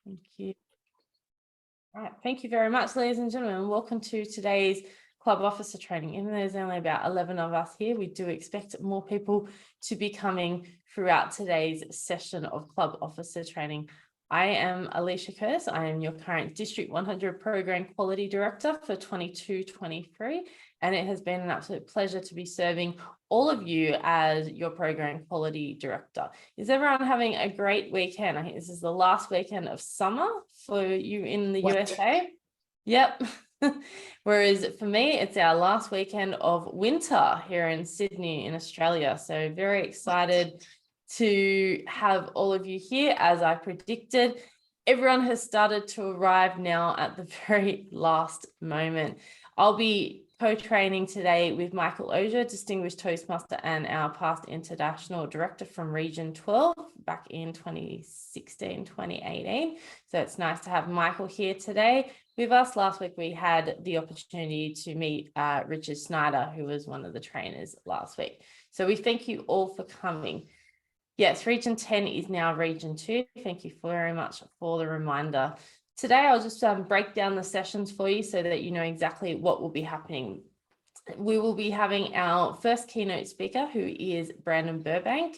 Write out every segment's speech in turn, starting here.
Thank you. All right, thank you very much, ladies and gentlemen. Welcome to today's club officer training. Even though there's only about 11 of us here, we do expect more people to be coming throughout today's session of club officer training. I am Alicia Curtis. I am your current District 100 Program Quality Director for 22-23, and it has been an absolute pleasure to be serving all of you as your Program Quality Director. Is everyone having a great weekend? I think this is the last weekend of summer for you in the USA. Yep. Whereas for me, it's our last weekend of winter here in Sydney in Australia. So very excited to have all of you here. As I predicted, everyone has started to arrive now at the very last moment. I'll be co-training today with Michael Ozier, Distinguished Toastmaster and our past International Director from Region 12 back in 2016, 2018. So it's nice to have Michael here today with us. Last week, we had the opportunity to meet Richard Snyder, who was one of the trainers last week. So we thank you all for coming. Yes, Region 10 is now Region 2. Thank you very much for the reminder. Today, I'll just break down the sessions for you so that you know exactly what will be happening. We will be having our first keynote speaker, who is Brandon Burbank,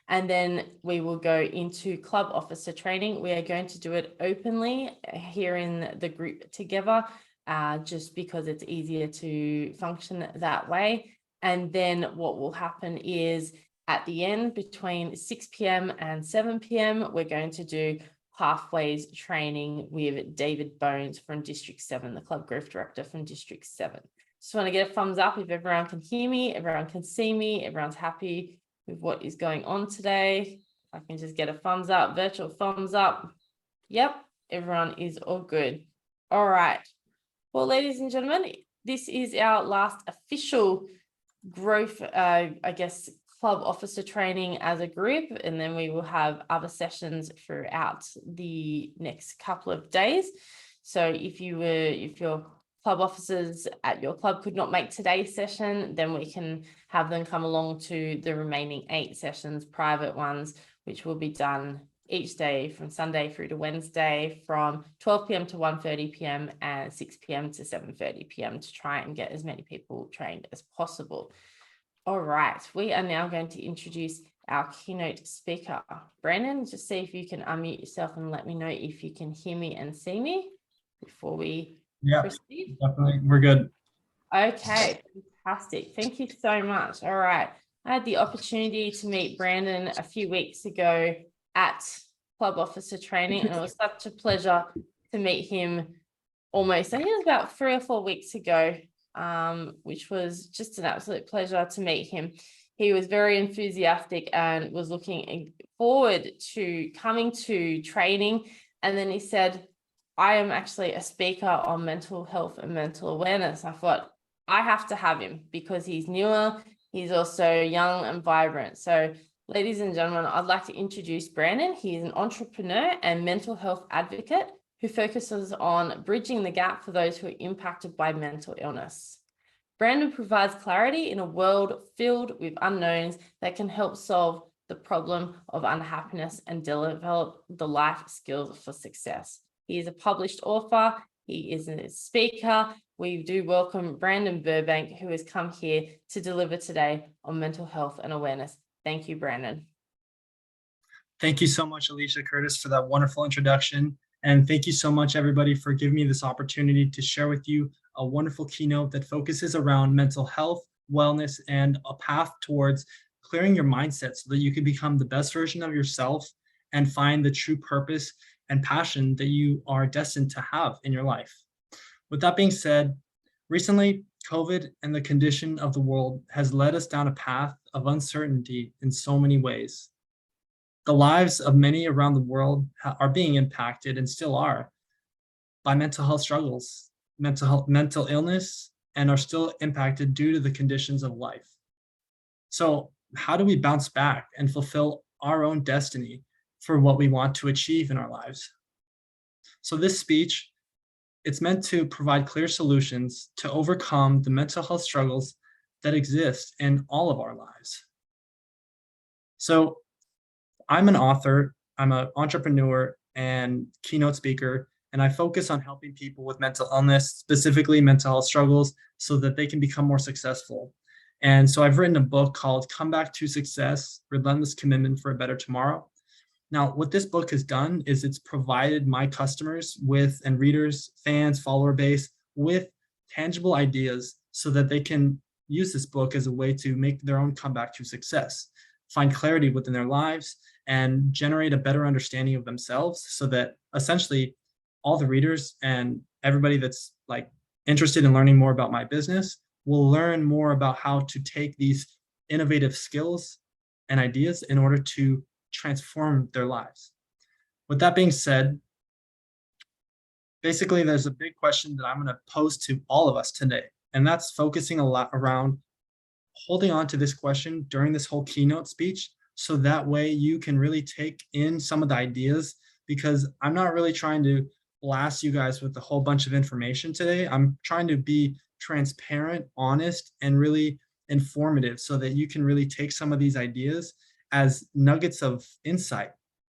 and then we will go into club officer training. We are going to do it openly here in the group together, just because it's easier to function that way. And then what will happen is at the end, between 6 p.m. and 7 p.m., we're going to do pathways training with David Bones from District 7, the Club Growth Director from District 7. Just want to get a thumbs up if everyone can hear me, everyone can see me, everyone's happy with what is going on today. I can just get a thumbs up, virtual thumbs up. Yep, everyone is all good. All right. Well, ladies and gentlemen, this is our last official growth, club officer training as a group, and then we will have other sessions throughout the next couple of days. So if your club officers at your club could not make today's session, then we can have them come along to the remaining 8 sessions, private ones, which will be done each day from Sunday through to Wednesday from 12 p.m. to 1:30 p.m. and 6 p.m. to 7:30 p.m. to try and get as many people trained as possible. All right, we are now going to introduce our keynote speaker. Brandon, just see if you can unmute yourself and let me know if you can hear me and see me before we proceed. Definitely, we're good. Okay, fantastic. Thank you so much. All right, I had the opportunity to meet Brandon a few weeks ago at club officer training, and it was such a pleasure to meet him I think it was about 3 or 4 weeks ago. Which was just an absolute pleasure to meet him. He was very enthusiastic and was looking forward to coming to training. And then he said, I am actually a speaker on mental health and mental awareness. I thought, I have to have him because he's newer. He's also young and vibrant. So ladies and gentlemen, I'd like to introduce Brandon. He is an entrepreneur and mental health advocate who focuses on bridging the gap for those who are impacted by mental illness. Brandon provides clarity in a world filled with unknowns that can help solve the problem of unhappiness and develop the life skills for success. He is a published author. He is a speaker. We do welcome Brandon Burbank, who has come here to deliver today on mental health and awareness. Thank you, Brandon. Thank you so much, Alicia Curtis, for that wonderful introduction. And thank you so much, everybody, for giving me this opportunity to share with you a wonderful keynote that focuses around mental health, wellness, and a path towards clearing your mindset so that you can become the best version of yourself and find the true purpose and passion that you are destined to have in your life. With that being said, recently, COVID and the condition of the world has led us down a path of uncertainty in so many ways. The lives of many around the world are being impacted and still are by mental health struggles, mental illness, and are still impacted due to the conditions of life. So how do we bounce back and fulfill our own destiny for what we want to achieve in our lives? So this speech, it's meant to provide clear solutions to overcome the mental health struggles that exist in all of our lives. So I'm an author, I'm an entrepreneur, and keynote speaker, and I focus on helping people with mental illness, specifically mental health struggles, so that they can become more successful. And so I've written a book called Come Back to Success, Relentless Commitment for a Better Tomorrow. Now, what this book has done is it's provided my customers with, and readers, fans, follower base, with tangible ideas so that they can use this book as a way to make their own comeback to success, find clarity within their lives, and generate a better understanding of themselves, so that essentially all the readers and everybody that's like interested in learning more about my business will learn more about how to take these innovative skills and ideas in order to transform their lives. With that being said, basically there's a big question that I'm going to pose to all of us today, and that's focusing a lot around holding on to this question during this whole keynote speech, so that way you can really take in some of the ideas, because I'm not really trying to blast you guys with a whole bunch of information today. I'm trying to be transparent, honest, and really informative, so that you can really take some of these ideas as nuggets of insight,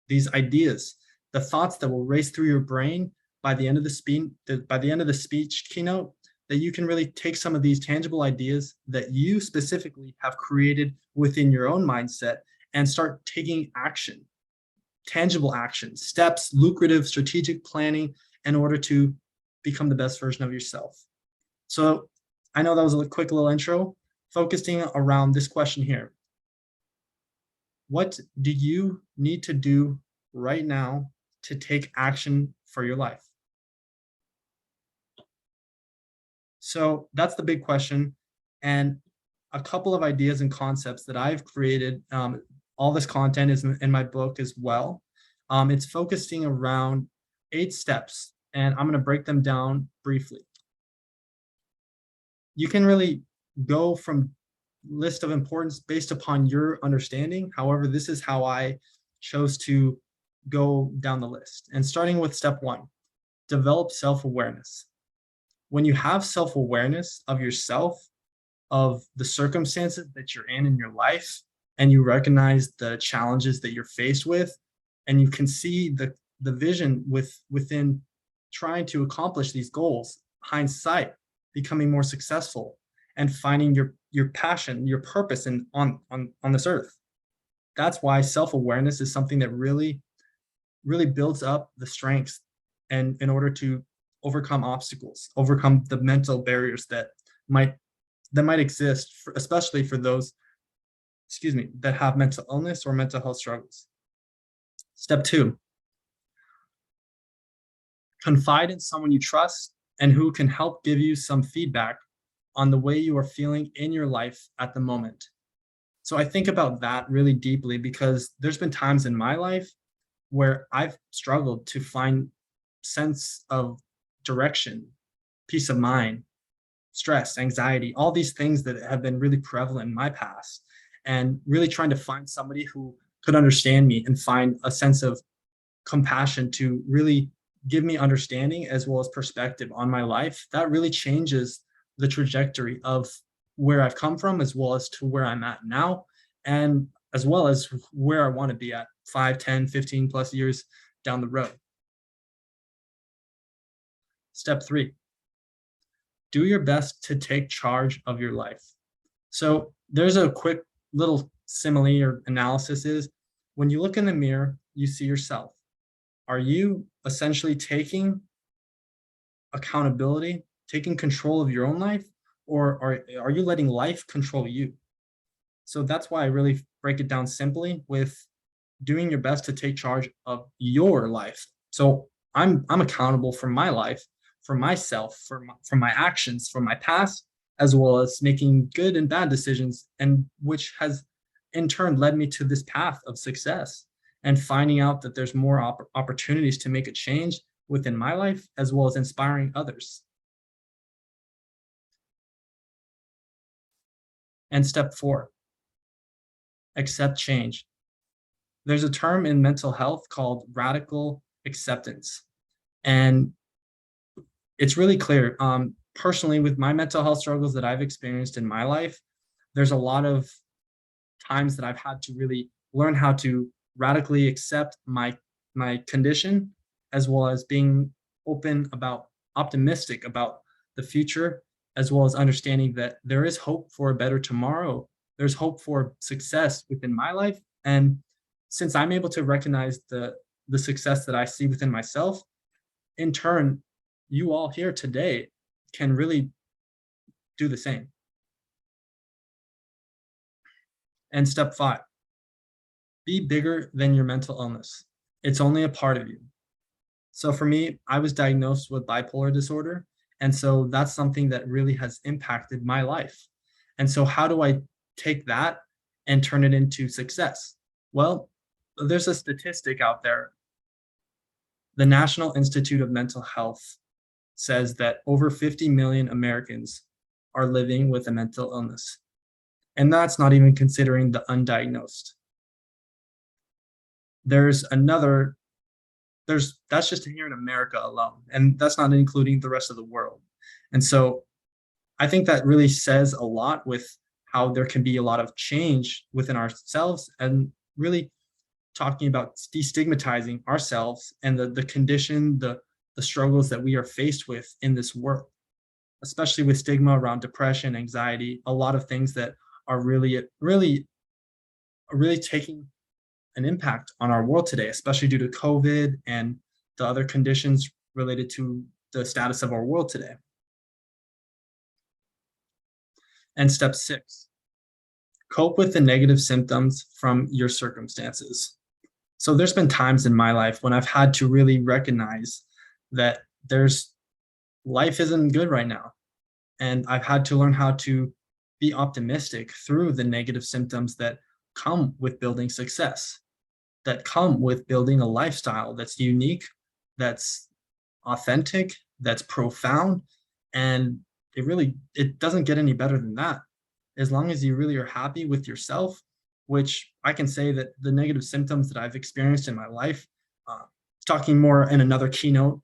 these ideas, the thoughts that will race through your brain by the end of the speech keynote, that you can really take some of these tangible ideas that you specifically have created within your own mindset and start taking action, tangible action, steps, lucrative strategic planning in order to become the best version of yourself. So I know that was a quick little intro, focusing around this question here. What do you need to do right now to take action for your life? So that's the big question. And a couple of ideas and concepts that I've created, all this content is in my book as well. It's focusing around 8 steps, and I'm going to break them down briefly. You can really go from list of importance based upon your understanding. However, this is how I chose to go down the list. And starting with step 1, develop self-awareness. When you have self-awareness of yourself, of the circumstances that you're in your life, and you recognize the challenges that you're faced with, and you can see the vision within trying to accomplish these goals, hindsight, becoming more successful, and finding your passion, your purpose on this earth. That's why self-awareness is something that really builds up the strengths, and in order to overcome obstacles, overcome the mental barriers that might exist, especially for those, that have mental illness or mental health struggles. Step 2, confide in someone you trust and who can help give you some feedback on the way you are feeling in your life at the moment. So I think about that really deeply, because there's been times in my life where I've struggled to find sense of direction, peace of mind, stress, anxiety, all these things that have been really prevalent in my past, and really trying to find somebody who could understand me and find a sense of compassion to really give me understanding as well as perspective on my life. That really changes the trajectory of where I've come from, as well as to where I'm at now, and as well as where I want to be at 5, 10, 15 plus years down the road. Step 3, do your best to take charge of your life. So there's a quick little simile or analysis is, when you look in the mirror, you see yourself. Are you essentially taking accountability, taking control of your own life, or are you letting life control you? So that's why I really break it down simply with doing your best to take charge of your life. So I'm accountable for my life, for myself, for my actions, for my past, as well as making good and bad decisions, and which has in turn led me to this path of success, and finding out that there's more opportunities to make a change within my life, as well as inspiring others. And step 4, accept change. There's a term in mental health called radical acceptance. And it's really clear. Personally, with my mental health struggles that I've experienced in my life, there's a lot of times that I've had to really learn how to radically accept my condition, as well as being optimistic about the future, as well as understanding that there is hope for a better tomorrow. There's hope for success within my life. And since I'm able to recognize the success that I see within myself, in turn, you all here today can really do the same. And step 5, be bigger than your mental illness. It's only a part of you. So for me, I was diagnosed with bipolar disorder. And so that's something that really has impacted my life. And so how do I take that and turn it into success? Well, there's a statistic out there. The National Institute of Mental Health says that over 50 million Americans are living with a mental illness. And that's not even considering the undiagnosed. That's just here in America alone, and that's not including the rest of the world. And so I think that really says a lot with how there can be a lot of change within ourselves, and really talking about destigmatizing ourselves and the condition, the struggles that we are faced with in this world, especially with stigma around depression, anxiety, a lot of things that are really taking an impact on our world today, especially due to COVID and the other conditions related to the status of our world today. And step 6, cope with the negative symptoms from your circumstances. So there's been times in my life when I've had to really recognize that life isn't good right now. And I've had to learn how to be optimistic through the negative symptoms that come with building success, that come with building a lifestyle that's unique, that's authentic, that's profound. And it doesn't get any better than that. As long as you really are happy with yourself, which I can say that the negative symptoms that I've experienced in my life, talking more in another keynote,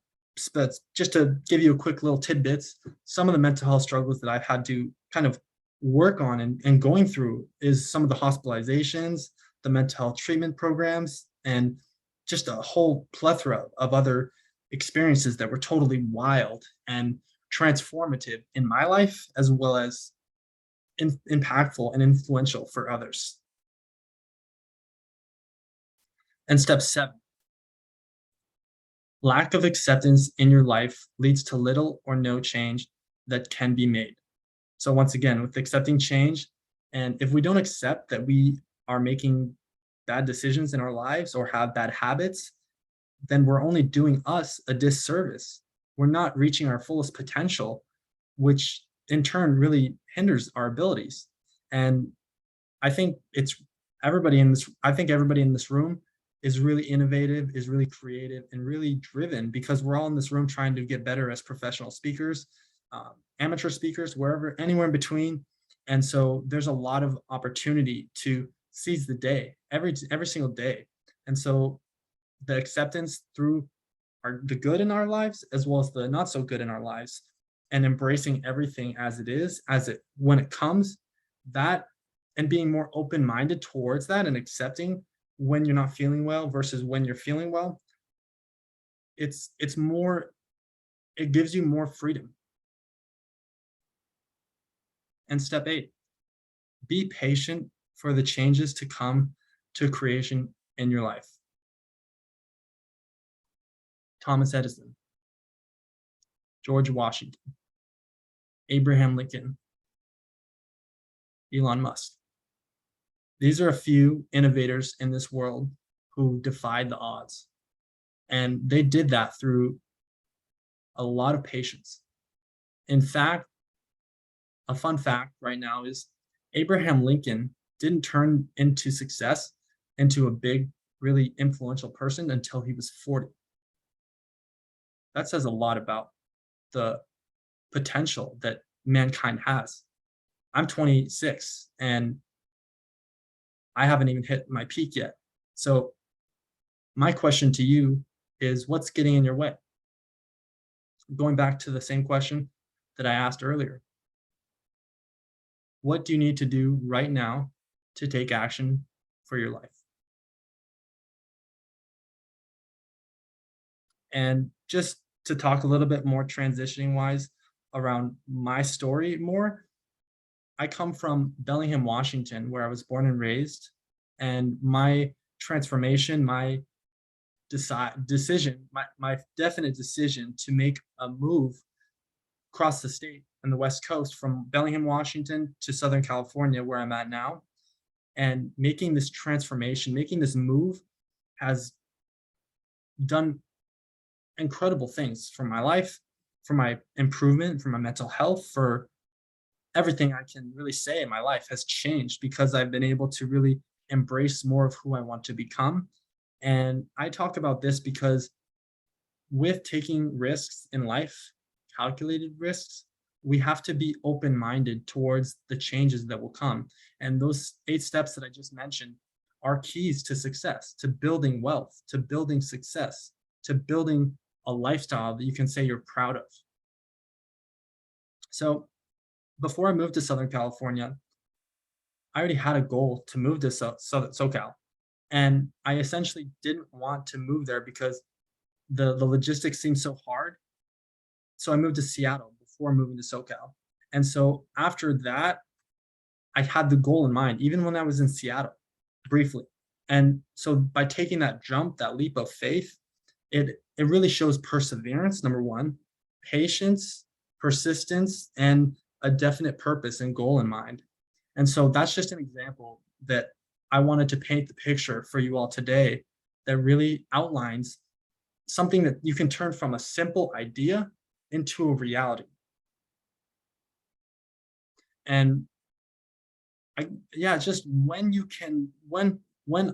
but just to give you a quick little tidbits, some of the mental health struggles that I've had to kind of work on and going through is some of the hospitalizations, the mental health treatment programs, and just a whole plethora of other experiences that were totally wild and transformative in my life, as well as impactful and influential for others. And step 7, lack of acceptance in your life leads to little or no change that can be made. So once again, with accepting change, and if we don't accept that we are making bad decisions in our lives or have bad habits, then we're only doing us a disservice. We're not reaching our fullest potential, which in turn really hinders our abilities. And I think everybody in this room is really innovative, is really creative, and really driven, because we're all in this room trying to get better as professional speakers, amateur speakers, anywhere in between. And so there's a lot of opportunity to seize the day, every single day. And so the acceptance through the good in our lives, as well as the not so good in our lives, and embracing everything as it is, when it comes, that, and being more open-minded towards that, and accepting when you're not feeling well versus when you're feeling well, it gives you more freedom. And step 8, be patient for the changes to come to creation in your life. Thomas Edison, George Washington, Abraham Lincoln, Elon Musk. These are a few innovators in this world who defied the odds. And they did that through a lot of patience. In fact, a fun fact right now is Abraham Lincoln didn't turn into success into a big, really influential person until he was 40. That says a lot about the potential that mankind has. I'm 26 and I haven't even hit my peak yet. So my question to you is, what's getting in your way? Going back to the same question that I asked earlier. What do you need to do right now to take action for your life? And just to talk a little bit more transitioning wise around my story more, I come from Bellingham, Washington, where I was born and raised. And my transformation, my decision, my definite decision to make a move across the state and the West Coast from Bellingham, Washington to Southern California, where I'm at now, and making this transformation, making this move has done incredible things for my life, for my improvement, for my mental health, for everything I can really say in my life has changed because I've been able to really embrace more of who I want to become. And I talk about this because with taking risks in life, calculated risks, we have to be open-minded towards the changes that will come. And those 8 steps that I just mentioned are keys to success, to building wealth, to building success, to building a lifestyle that you can say you're proud of. So before I moved to Southern California, I already had a goal to move to SoCal. And I essentially didn't want to move there because the logistics seemed so hard. So I moved to Seattle before moving to SoCal. And so after that, I had the goal in mind, even when I was in Seattle, briefly. And so by taking that jump, that leap of faith, it really shows perseverance, number one, patience, persistence, and a definite purpose and goal in mind. And so that's just an example that I wanted to paint the picture for you all today that really outlines something that you can turn from a simple idea into a reality. And just when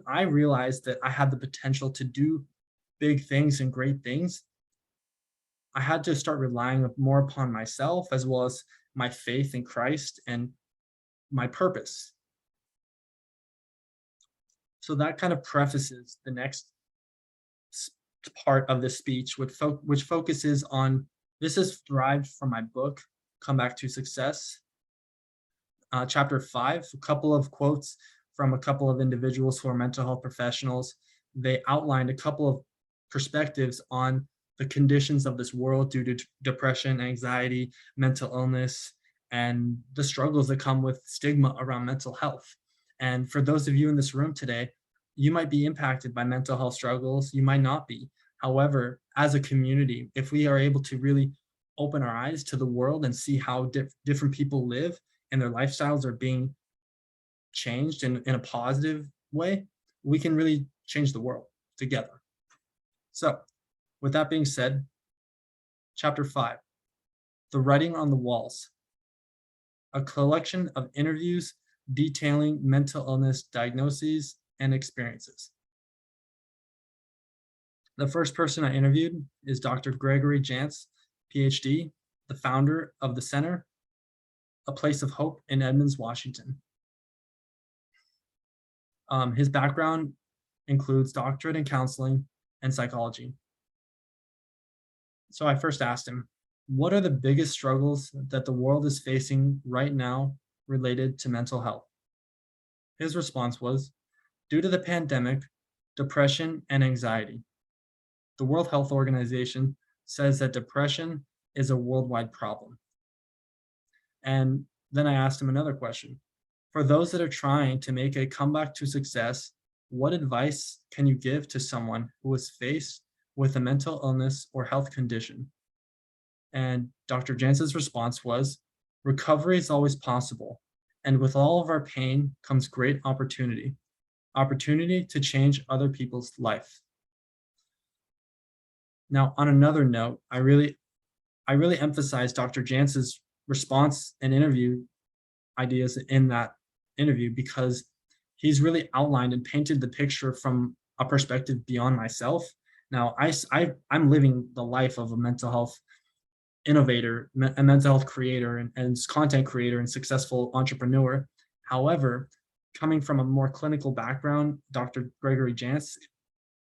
I realized that I had the potential to do big things and great things, I had to start relying more upon myself as well as my faith in Christ and my purpose. So that kind of prefaces the next part of this speech, which focuses on, this is derived from my book, Come Back to Success. Chapter 5, a couple of quotes from a couple of individuals who are mental health professionals. They outlined a couple of perspectives on the conditions of this world due to depression, anxiety, mental illness, and the struggles that come with stigma around mental health. And for those of you in this room today, you might be impacted by mental health struggles, you might not be. However, as a community, if we are able to really open our eyes to the world and see how different people live and their lifestyles are being changed in a positive way, we can really change the world together. So with that being said, chapter 5, The Writing on the Walls, a collection of interviews detailing mental illness diagnoses and experiences. The first person I interviewed is Dr. Gregory Jantz, PhD, the founder of the Center, A Place of Hope in Edmonds, Washington. His background includes doctorate in counseling and psychology. So I first asked him, what are the biggest struggles that the world is facing right now related to mental health? His response was, due to the pandemic, depression and anxiety. The World Health Organization says that depression is a worldwide problem. And then I asked him another question. For those that are trying to make a comeback to success, what advice can you give to someone who is faced with a mental illness or health condition? And Dr. Jantz's response was, recovery is always possible. And with all of our pain comes great opportunity to change other people's life. Now, on another note, I really emphasize Dr. Jantz's response and interview ideas in that interview because he's really outlined and painted the picture from a perspective beyond myself. Now, I'm living the life of a mental health innovator, a mental health creator, and content creator and successful entrepreneur. However, coming from a more clinical background, Dr. Gregory Jantz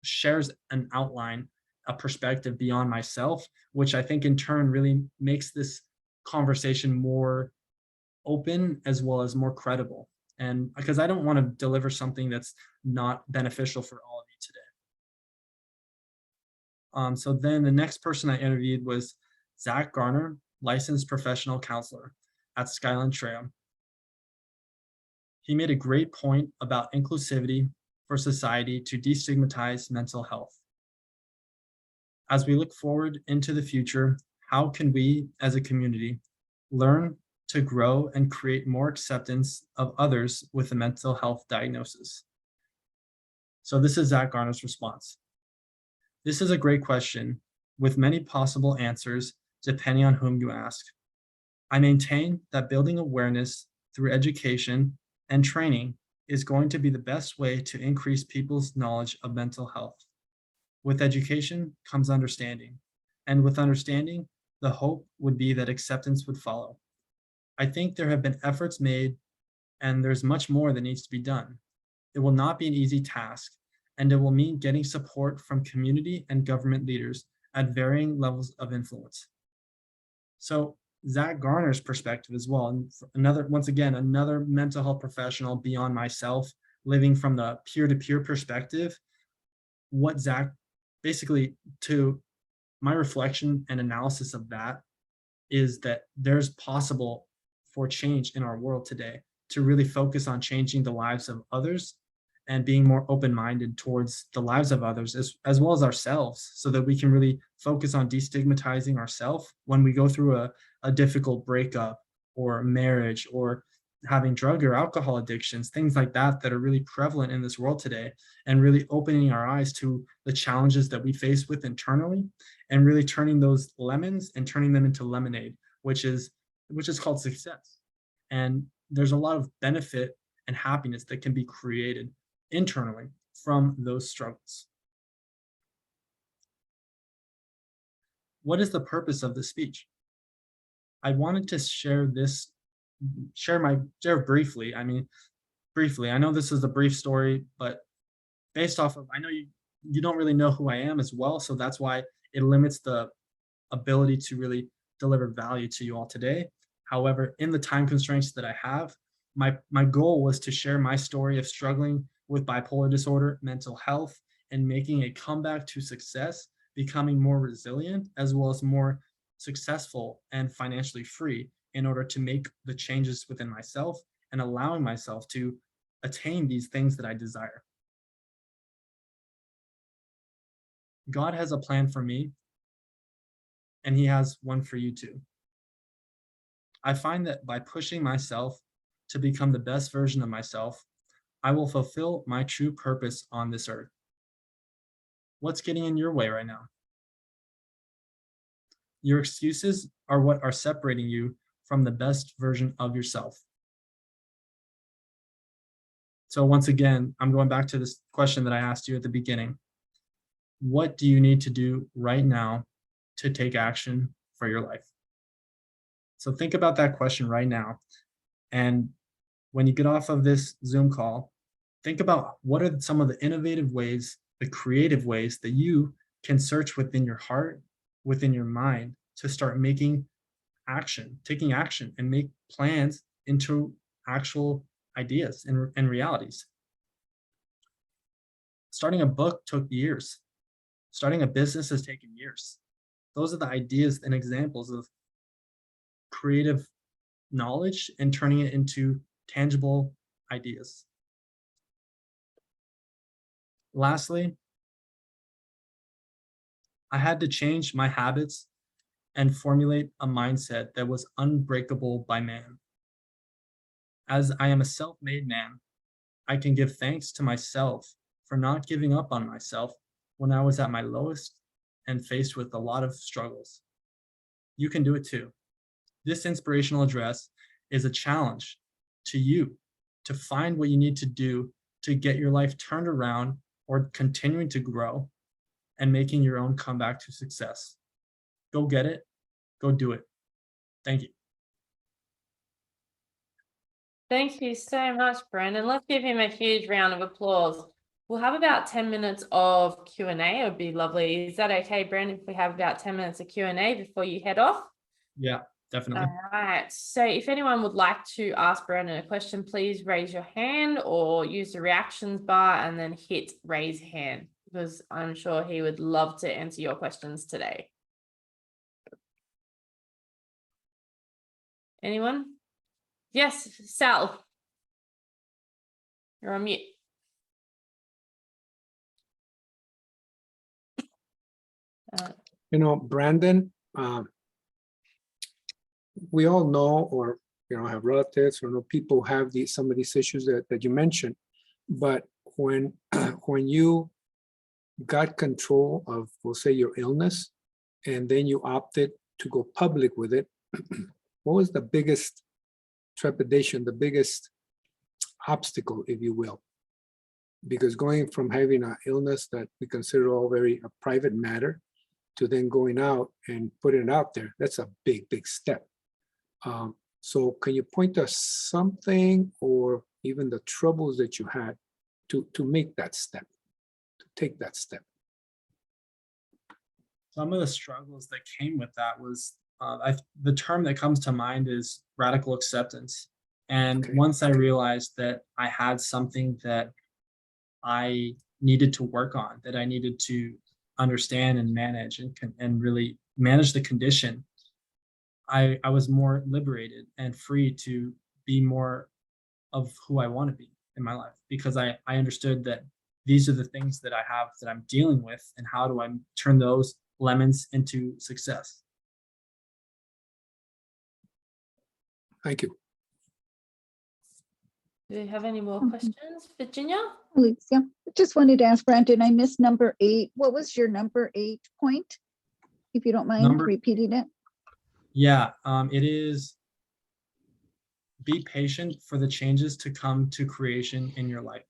shares an outline, a perspective beyond myself, which I think in turn really makes this conversation more open as well as more credible. And because I don't want to deliver something that's not beneficial for all of you So then the next person I interviewed was Zach Garner, licensed professional counselor at Skyline Trail. He made a great point about inclusivity for society to destigmatize mental health. As we look forward into the future, how can we as a community learn to grow and create more acceptance of others with a mental health diagnosis? So this is Zach Garner's response. This is a great question with many possible answers depending on whom you ask. I maintain that building awareness through education and training is going to be the best way to increase people's knowledge of mental health. With education comes understanding, and with understanding, the hope would be that acceptance would follow. I think there have been efforts made, and there's much more that needs to be done. It will not be an easy task, and it will mean getting support from community and government leaders at varying levels of influence. So Zach Garner's perspective as well, and another mental health professional beyond myself, living from the peer-to-peer perspective, what Zach basically, to my reflection and analysis of that, is that there's possible for change in our world today to really focus on changing the lives of others and being more open-minded towards the lives of others as well as ourselves, so that we can really focus on destigmatizing ourselves when we go through a difficult breakup or marriage or having drug or alcohol addictions, things like that that are really prevalent in this world today, and really opening our eyes to the challenges that we face with internally, and really turning those lemons and turning them into lemonade, which is called success. And there's a lot of benefit and happiness that can be created internally from those struggles. What is the purpose of this speech? I wanted to share briefly. I know this is a brief story, but based off of, I know you don't really know who I am as well, so that's why it limits the ability to really deliver value to you all today. However, in the time constraints that I have, my goal was to share my story of struggling with bipolar disorder, mental health, and making a comeback to success, becoming more resilient, as well as more successful and financially free, in order to make the changes within myself and allowing myself to attain these things that I desire. God has a plan for me, and He has one for you too. I find that by pushing myself to become the best version of myself, I will fulfill my true purpose on this earth. What's getting in your way right now? Your excuses are what are separating you from the best version of yourself. So once again, I'm going back to this question that I asked you at the beginning. What do you need to do right now to take action for your life? So think about that question right now. And when you get off of this Zoom call, think about what are some of the innovative ways, the creative ways that you can search within your heart, within your mind, to start taking action, and make plans into actual ideas and realities. Starting a book took years. Starting a business has taken years. Those are the ideas and examples of creative knowledge and turning it into tangible ideas. Lastly, I had to change my habits and formulate a mindset that was unbreakable by man. As I am a self-made man, I can give thanks to myself for not giving up on myself when I was at my lowest and faced with a lot of struggles. You can do it too. This inspirational address is a challenge to you to find what you need to do to get your life turned around or continuing to grow and making your own comeback to success. Go get it. Go do it. Thank you. Thank you so much, Brandon. Let's give him a huge round of applause. We'll have about 10 minutes of Q&A. It would be lovely. Is that okay, Brandon, if we have about 10 minutes of Q&A before you head off? Yeah, definitely. All right. So if anyone would like to ask Brandon a question, please raise your hand or use the reactions bar and then hit raise hand. because I'm sure he would love to answer your questions today. Anyone? Yes, Sal. You're on mute. Brandon, we all know, or have relatives or know people who have some of these issues that you mentioned. But when when you got control of, we'll say, your illness, and then you opted to go public with it, what was the biggest trepidation, the biggest obstacle, if you will? Because going from having an illness that we consider all very a private matter to then going out and putting it out there, that's a big step. So can you point to something or even the troubles that you had to make that step, to take that step? Some of the struggles that came with that was, the term that comes to mind is radical acceptance. And Okay. once I realized that I had something that I needed to work on, that I needed to understand and manage and really manage the condition, I was more liberated and free to be more of who I want to be in my life, because I understood that these are the things that I have that I'm dealing with, and how do I turn those lemons into success. Thank you. Do you have any more questions, Virginia? Alicia, just wanted to ask Brandon, I missed number 8. What was your number 8 point? If you don't mind repeating it. Yeah, it is be patient for the changes to come to creation in your life.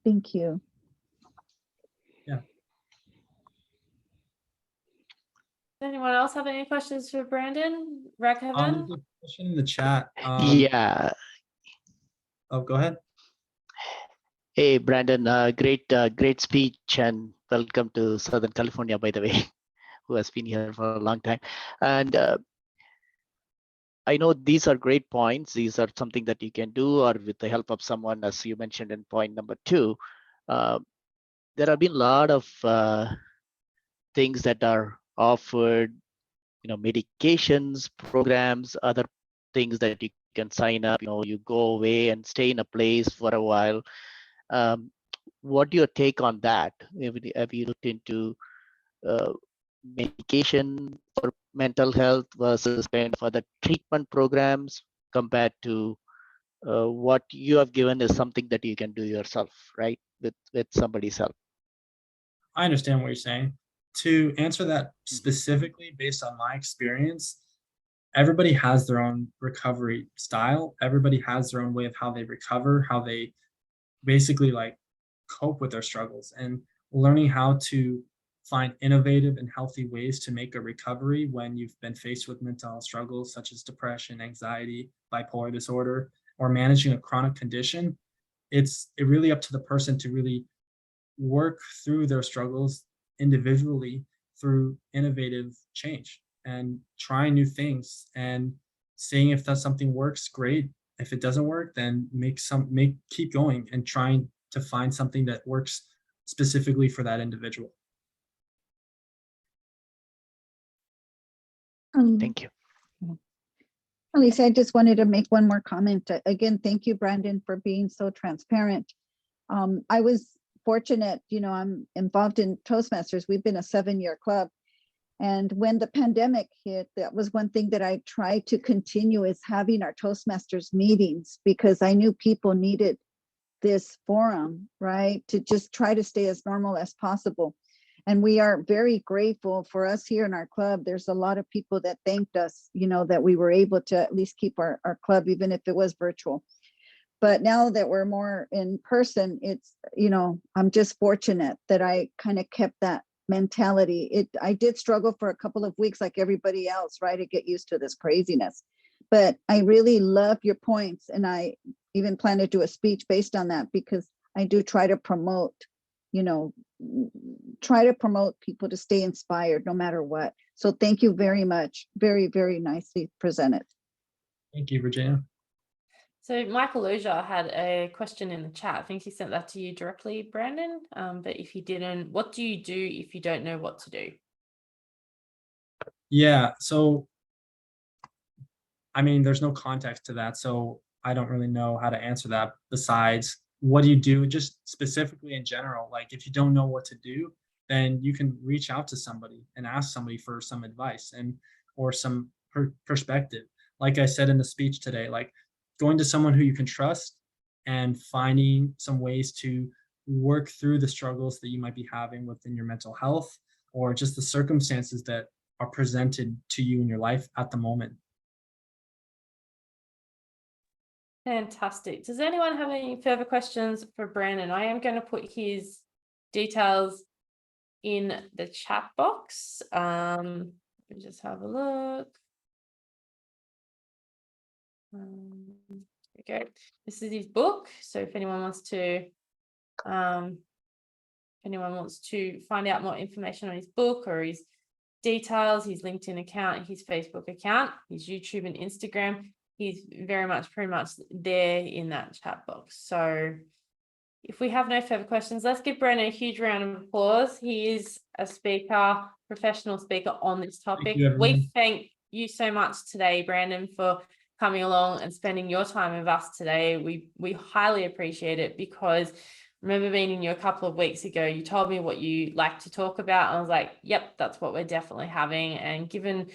Thank you. Yeah. Does anyone else have any questions for Brandon? Raghavan? There's a question in the chat. Yeah. Oh, go ahead. Hey, Brandon, great speech, and welcome to Southern California, by the way, who has been here for a long time. And I know these are great points. These are something that you can do, or with the help of someone, as you mentioned in point number 2. There have been a lot of things that are offered, medications, programs, other things that you can sign up. You go away and stay in a place for a while. What do you take on that? Have you looked into medication for mental health versus kind of other treatment programs, compared to what you have given is something that you can do yourself, right? With somebody's help. I understand what you're saying. To answer that specifically based on my experience, everybody has their own recovery style. Everybody has their own way of how they recover, how they basically cope with their struggles, and learning how to find innovative and healthy ways to make a recovery when you've been faced with mental health struggles such as depression, anxiety, bipolar disorder, or managing a chronic condition. It's really up to the person to really work through their struggles individually through innovative change and trying new things and seeing if that something works. Great. If it doesn't work, then keep going and trying to find something that works specifically for that individual. Thank you. Alicia, I just wanted to make one more comment. Again, thank you, Brandon, for being so transparent. I was fortunate, I'm involved in Toastmasters. We've been a 7-year club. And when the pandemic hit, that was one thing that I tried to continue, is having our Toastmasters meetings, because I knew people needed this forum, right? To just try to stay as normal as possible. And we are very grateful for us here in our club. There's a lot of people that thanked us, that we were able to at least keep our club, even if it was virtual. But now that we're more in person, it's, I'm just fortunate that I kind of kept that mentality. I did struggle for a couple of weeks like everybody else, right, to get used to this craziness. But I really love your points, and I even plan to do a speech based on that, because I do try to promote, people to stay inspired no matter what. So thank you very much. Very, very nicely presented. Thank you, Virginia. So Michael Luja had a question in the chat. I think he sent that to you directly, Brandon. But if he didn't, what do you do if you don't know what to do? Yeah, so I mean, there's no context to that, so I don't really know how to answer that besides what do you do just specifically in general. Like if you don't know what to do, then you can reach out to somebody and ask somebody for some advice and or some perspective. Like I said in the speech today, like going to someone who you can trust and finding some ways to work through the struggles that you might be having within your mental health or just the circumstances that are presented to you in your life at the moment. Fantastic. Does anyone have any further questions for Brandon? I am going to put his details in the chat box. Let me just have a look. There we go. This is his book. So if anyone wants to find out more information on his book or his details, his LinkedIn account, his Facebook account, his YouTube and Instagram, he's very much pretty much there in that chat box. So if we have no further questions, let's give Brandon a huge round of applause. He is a speaker, professional speaker on this topic. We thank you so much today, Brandon, for coming along and spending your time with us today. We highly appreciate it because I remember meeting you a couple of weeks ago. You told me what you like to talk about. I was like, yep, that's what we're definitely having. And given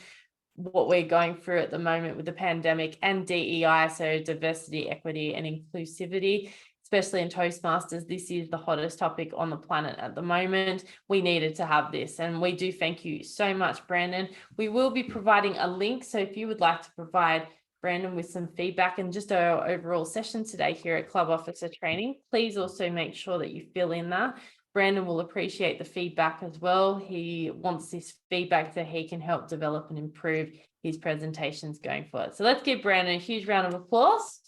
what we're going through at the moment with the pandemic and DEI, so diversity, equity, and inclusivity, especially in Toastmasters, this is the hottest topic on the planet at the moment. We needed to have this, and we do thank you so much, Brandon. We will be providing a link, so if you would like to provide Brandon with some feedback and just our overall session today here at Club Officer Training, please also make sure that you fill in that. Brandon will appreciate the feedback as well. He wants this feedback so he can help develop and improve his presentations going forward. So let's give Brandon a huge round of applause.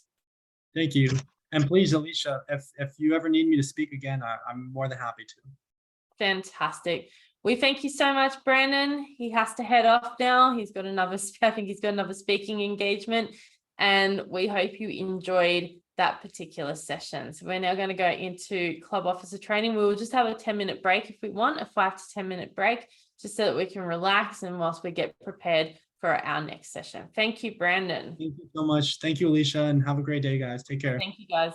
Thank you. And please, Alicia, if you ever need me to speak again, I'm more than happy to. Fantastic. We thank you so much, Brandon. He has to head off now. He's got another, I think he's got another speaking engagement, and we hope you enjoyed that particular session. So we're now going to go into Club Officer Training. We will just have a 10-minute break if we want, a 5 to 10-minute break, just so that we can relax and whilst we get prepared for our next session. Thank you, Brandon. Thank you so much. Thank you, Alicia, and have a great day, guys. Take care. Thank you, guys.